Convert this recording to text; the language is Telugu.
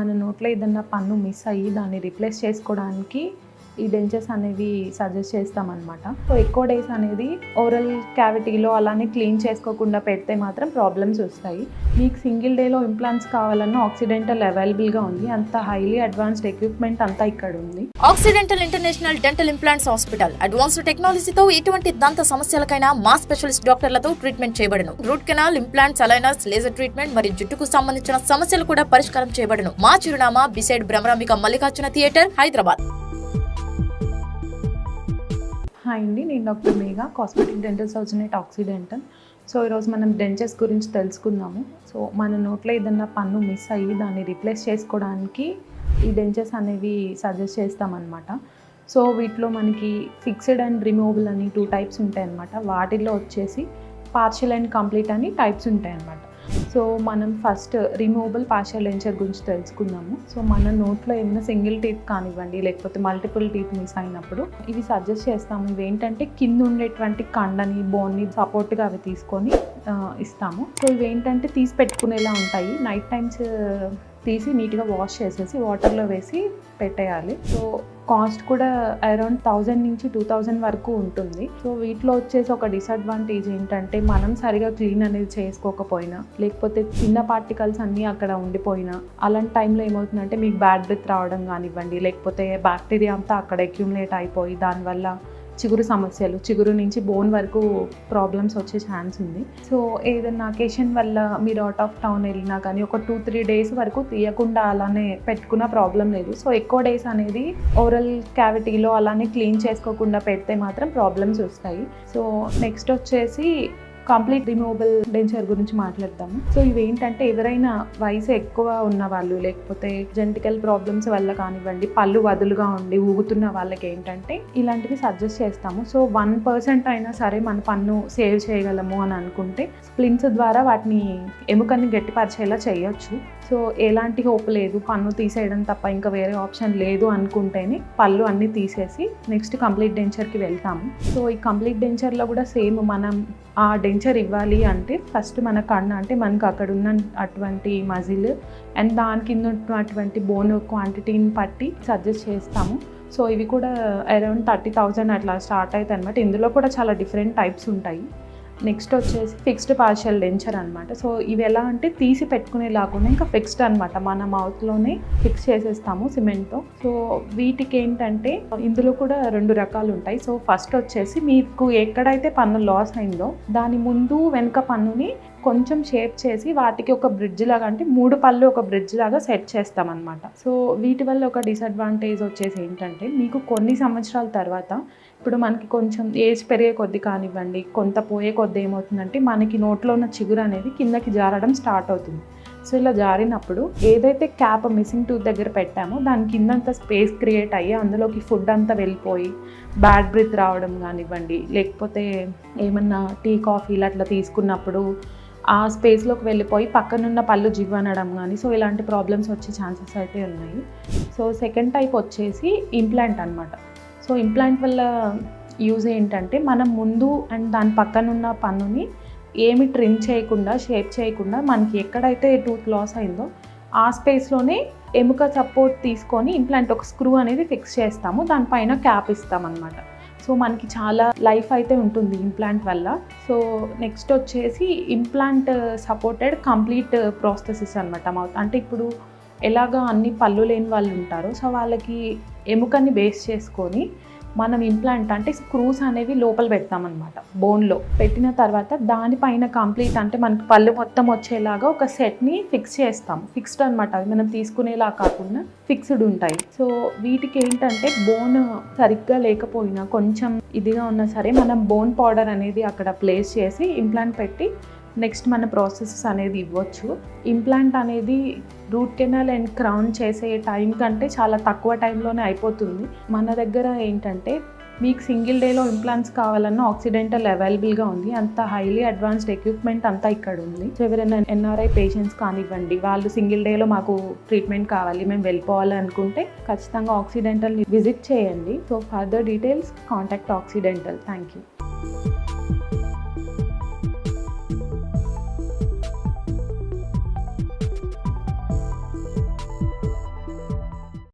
మన నోట్లో ఏదన్నా పన్ను మిస్ అయ్యి దాన్ని రీప్లేస్ చేసుకోవడానికి ఈ డెంచర్స్ అనేవి సజెస్ట్ చేస్తామన్నమాట. సో ఎక్కువ డేస్ అనేది ఓరల్ క్యావిటీలో అలానే క్లీన్ చేసుకోకుండా పెడితే మాత్రం ప్రాబ్లమ్స్ వస్తాయి. మీకు సింగిల్ డేలో ఇంప్లాంట్స్ కావాలన్నా ఆక్సిడెంటల్ అవైలబుల్గా ఉంది. అంత హైలీ అడ్వాన్స్డ్ ఎక్విప్మెంట్ అంతా ఇక్కడ ఉంది. Accidental international dental implants hospital advanced టెక్నాలజీతో ఎటువంటి దంత సమస్యలకైనా మా స్పెషలిస్ట్ డాక్టర్లతో ట్రీట్మెంట్ చేయబడును. Root canal, implants, aligners, laser treatment మరియు జుట్టుకు సంబంధించిన సమస్యలు కూడా పరిష్కారం చేయబడును. మా చిరునామా beside Bhramarambika Mallikarjuna theatre, Hyderabad. Hi అండి, నేను doctor Megha, cosmetic dental surgeon at accidental. So ఈరోజు మనం డెంచర్స్ గురించి తెలుసుకుందాము. సో మన నోట్లో ఏదన్నా పన్ను మిస్ అయ్యి దాన్ని రీప్లేస్ చేసుకోవడానికి ఈ డెంచర్స్ అనేవి సజెస్ట్ చేస్తామన్నమాట. సో వీటిలో మనకి ఫిక్స్డ్ అండ్ రిమూవబుల్ అని 2 టైప్స్ ఉంటాయి అన్నమాట. వాటిల్లో వచ్చేసి పార్షియల్ అండ్ కంప్లీట్ అని టైప్స్ ఉంటాయి అన్నమాట. సో మనం ఫస్ట్ రిమూవబుల్ పార్షియల్ డెంచర్ గురించి తెలుసుకుందాము. సో మన నోట్లో ఏమైనా సింగిల్ టీత్ కానివ్వండి, లేకపోతే మల్టిపుల్ టీత్ మిస్ అయినప్పుడు ఇవి సజెస్ట్ చేస్తాము. ఇవి ఏంటంటే కింద ఉండేటువంటి కండని, బోన్ని సపోర్ట్గా అవి తీసుకొని ఇస్తాము. సో ఇవి ఏంటంటే తీసి పెట్టుకునేలా ఉంటాయి. నైట్ టైమ్స్ తీసి నీట్గా వాష్ చేసేసి వాటర్లో వేసి పెట్టేయాలి. సో కాస్ట్ కూడా అరౌండ్ 1000 నుంచి 2000 వరకు ఉంటుంది. సో వీటిలో వచ్చేసి ఒక డిసడ్వాంటేజ్ ఏంటంటే మనం సరిగా క్లీన్ అనేది చేసుకోకపోయినా, లేకపోతే చిన్న పార్టికల్స్ అన్నీ అక్కడ ఉండిపోయినా, అలాంటి టైంలో ఏమవుతుందంటే మీకు బ్యాడ్ బ్రెత్ రావడం కానివ్వండి, లేకపోతే బ్యాక్టీరియా అంతా అక్కడ అక్యుములేట్ అయిపోయి దానివల్ల చిగురు సమస్యలు, చిగురు నుంచి బోన్ వరకు ప్రాబ్లమ్స్ వచ్చే ఛాన్స్ ఉంది. సో ఏదైనా అకేషన్ వల్ల మీరు అవుట్ ఆఫ్ టౌన్ వెళ్ళినా కానీ ఒక 2-3 డేస్ వరకు తీయకుండా అలానే పెట్టుకున్న ప్రాబ్లం లేదు. సో ఎక్కువ డేస్ అనేది ఓరల్ క్యావిటీలో అలానే క్లీన్ చేసుకోకుండా పెడితే మాత్రం ప్రాబ్లమ్స్ వస్తాయి. సో నెక్స్ట్ వచ్చేసి కంప్లీట్ రిమూవబుల్ డెంచర్ గురించి మాట్లాడతాము. సో ఇవేంటంటే ఎవరైనా వయసు ఎక్కువ ఉన్న వాళ్ళు, లేకపోతే జెనెటికల్ ప్రాబ్లమ్స్ వల్ల కానివ్వండి, పళ్ళు వదులుగా ఉండి ఊగుతున్న వాళ్ళకి ఏంటంటే ఇలాంటివి సజెస్ట్ చేస్తాము. సో 1% అయినా సరే మన పన్ను సేవ్ చేయగలము అని అనుకుంటే స్ప్లిన్స్ ద్వారా వాటిని ఎముకని గట్టిపరిచేలా చేయొచ్చు. సో ఎలాంటి హోప్ లేదు, పన్ను తీసేయడం తప్ప ఇంకా వేరే ఆప్షన్ లేదు అనుకుంటేనే పళ్ళు అన్నీ తీసేసి నెక్స్ట్ కంప్లీట్ డెంచర్కి వెళ్తాము. సో ఈ కంప్లీట్ డెంచర్లో కూడా సేమ్ మనం ఆ డెంచర్ ఇవ్వాలి అంటే ఫస్ట్ మన కన్ను అంటే మనకు అక్కడ ఉన్న అటువంటి మజిల్ అండ్ దాని కింద ఉన్నటువంటి బోన్ క్వాంటిటీని బట్టి సజెస్ట్ చేస్తాము. సో ఇవి కూడా అరౌండ్ 30,000 అట్లా స్టార్ట్ అవుతాయి అనమాట. ఇందులో కూడా చాలా డిఫరెంట్ టైప్స్ ఉంటాయి. నెక్స్ట్ వచ్చేసి ఫిక్స్డ్ పార్షియల్ డెంచర్ అనమాట. సో ఇవి ఎలా అంటే తీసి పెట్టుకునే లాకుండా ఇంకా ఫిక్స్డ్ అనమాట, మన మౌత్లోనే ఫిక్స్ చేసేస్తాము సిమెంట్తో. సో వీటికి ఏంటంటే ఇందులో కూడా 2 రకాలు ఉంటాయి. సో ఫస్ట్ వచ్చేసి మీకు ఎక్కడైతే పన్ను లాస్ అయిందో దాని ముందు వెనుక పన్నుని కొంచెం షేప్ చేసి వాటికి ఒక బ్రిడ్జ్ లాగా, అంటే 3 పళ్ళు ఒక బ్రిడ్జ్ లాగా సెట్ చేస్తామన్నమాట. సో వీటి వల్ల ఒక డిసడ్వాంటేజ్ వచ్చేసి ఏంటంటే మీకు కొన్ని సంవత్సరాల తర్వాత, ఇప్పుడు మనకి కొంచెం ఏజ్ పెరిగే కొద్దీ కానివ్వండి, కొంత పోయే కొద్దీ ఏమవుతుందంటే మనకి నోట్లో ఉన్న చిగురు అనేది కిందకి జారడం స్టార్ట్ అవుతుంది. సో ఇలా జారినప్పుడు ఏదైతే క్యాప్ మిస్సింగ్ టూత్ దగ్గర పెట్టామో దాని కిందంతా స్పేస్ క్రియేట్ అయ్యి అందులోకి ఫుడ్ అంతా వెళ్ళిపోయి బ్యాడ్ బ్రెత్ రావడం కానివ్వండి, లేకపోతే ఏమన్నా టీ, కాఫీలు అట్లా తీసుకున్నప్పుడు ఆ స్పేస్లోకి వెళ్ళిపోయి పక్కనున్న పళ్ళు జివ్వనడం కానీ, సో ఇలాంటి ప్రాబ్లమ్స్ వచ్చే ఛాన్సెస్ అయితే ఉన్నాయి. సో సెకండ్ టైప్ వచ్చేసి ఇంప్లాంట్ అనమాట. సో ఇంప్లాంట్ వల్ల యూజ్ ఏంటంటే మనం ముందు అండ్ దాని పక్కనున్న పన్నుని ఏమి ట్రిమ్ చేయకుండా, షేప్ చేయకుండా మనకి ఎక్కడైతే టూత్ లాస్ అయిందో ఆ స్పేస్లోనే ఎముక సపోర్ట్ తీసుకొని ఇంప్లాంట్ ఒక స్క్రూ అనేది ఫిక్స్ చేస్తాము, దానిపైన క్యాప్ ఇస్తామన్నమాట. సో మనకి చాలా లైఫ్ అయితే ఉంటుంది ఇంప్లాంట్ వల్ల. సో నెక్స్ట్ వచ్చేసి ఇంప్లాంట్ సపోర్టెడ్ కంప్లీట్ ప్రోస్థెసిస్ అనమాట. అంటే ఇప్పుడు ఎలాగా అన్ని పళ్ళు లేని వాళ్ళు ఉంటారో, సో వాళ్ళకి ఎముకని బేస్ చేసుకొని మనం ఇంప్లాంట్ అంటే స్క్రూస్ అనేవి లోపల పెడతామన్నమాట. బోన్లో పెట్టిన తర్వాత దానిపైన కంప్లీట్ అంటే మనకి పళ్ళు మొత్తం వచ్చేలాగా ఒక సెట్ని ఫిక్స్ చేస్తాం. ఫిక్స్డ్ అనమాట, అవి మనం తీసుకునేలా కాకుండా ఫిక్స్డ్ ఉంటాయి. సో వీటికి ఏంటంటే బోన్ సరిగ్గా లేకపోయినా, కొంచెం ఇదిగా ఉన్నా సరే మనం బోన్ పౌడర్ అనేది అక్కడ ప్లేస్ చేసి ఇంప్లాంట్ పెట్టి నెక్స్ట్ మన ప్రాసెసెస్ అనేది ఇవ్వచ్చు. ఇంప్లాంట్ అనేది రూట్ కెనాల్ అండ్ క్రౌన్ చేసే టైం కంటే చాలా తక్కువ టైంలోనే అయిపోతుంది. మన దగ్గర ఏంటంటే మీకు సింగిల్ డేలో ఇంప్లాంట్స్ కావాలన్నా ఆక్సిడెంటల్ అవైలబుల్గా ఉంది. అంత హైలీ అడ్వాన్స్డ్ ఎక్విప్మెంట్ అంతా ఇక్కడ ఉంది. సో ఎవరైనా ఎన్ఆర్ఐ పేషెంట్స్ కానివ్వండి, వాళ్ళు సింగిల్ డేలో మాకు ట్రీట్మెంట్ కావాలి, మేము వెళ్ళిపోవాలి అనుకుంటే ఖచ్చితంగా ఆక్సిడెంటల్ని విజిట్ చేయండి. So further details contact accidental. Thank you.